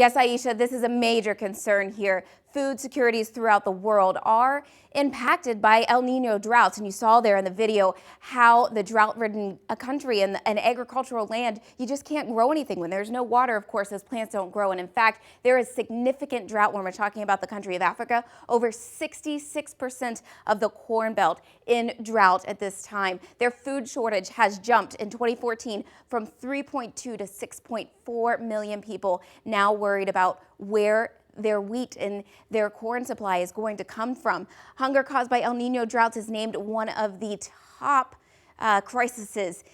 Yes, Aisha, this is a major concern here. Food securities throughout the world are impacted by El Niño droughts. And you saw there in the video how the drought-ridden country and agricultural land, you just can't grow anything. When there's no water, of course, those plants don't grow. And in fact, there is significant drought when we're talking about the country of Africa. Over 66% of the Corn Belt in drought at this time. Their food shortage has jumped in 2014 from 3.2 to 6.4 million people now worried about where their wheat and their corn supply is going to come from. Hunger caused by El Niño droughts is named one of the top crises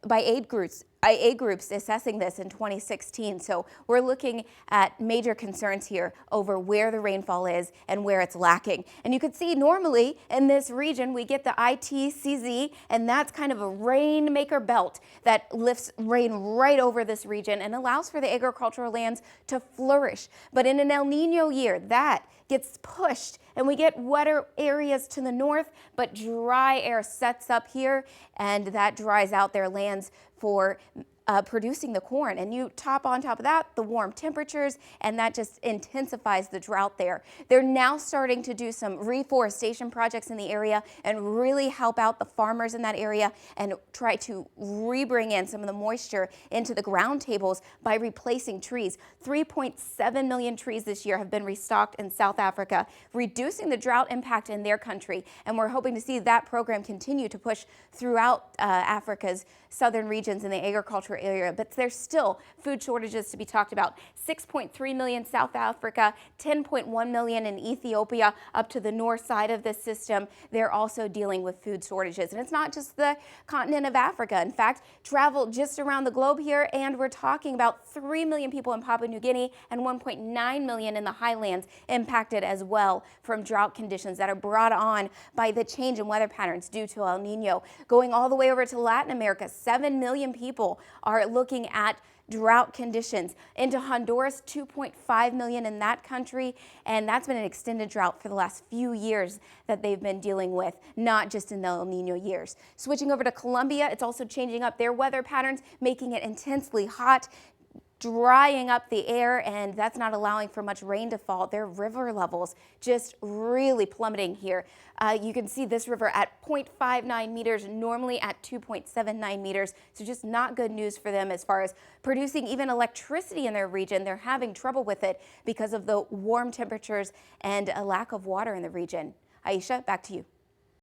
by aid groups assessing this in 2016. So we're looking at major concerns here over where the rainfall is and where it's lacking. And you can see normally in this region we get the ITCZ, and that's kind of a rainmaker belt that lifts rain right over this region and allows for the agricultural lands to flourish. But in an El Niño year, that gets pushed and we get wetter areas to the north, but dry air sets up here and that dries out their lands for producing the corn. And you top on top of that the warm temperatures, and that just intensifies the drought there. They're now starting to do some reforestation projects in the area and really help out the farmers in that area and try to rebring in some of the moisture into the ground tables by replacing trees. 3.7 million trees this year have been restocked in South Africa, reducing the drought impact in their country. And we're hoping to see that program continue to push throughout Africa's southern regions in the agriculture area. But there's still food shortages to be talked about. 6.3 million South Africa, 10.1 million in Ethiopia, up to the north side of this system. They're also dealing with food shortages. And it's not just the continent of Africa. In fact, travel just around the globe here, and we're talking about 3 million people in Papua New Guinea and 1.9 million in the highlands impacted as well from drought conditions that are brought on by the change in weather patterns due to El Niño. Going all the way over to Latin America, 7 million people are looking at drought conditions. Into Honduras, 2.5 million in that country, and that's been an extended drought for the last few years that they've been dealing with, not just in the El Niño years. Switching over to Colombia, it's also changing up their weather patterns, making it intensely hot, drying up the air, and that's not allowing for much rain to fall. Their river levels just really plummeting here. You can see this river at 0.59 meters, normally at 2.79 meters. So just not good news for them as far as producing even electricity in their region. They're having trouble with it because of the warm temperatures and a lack of water in the region. Aisha, back to you.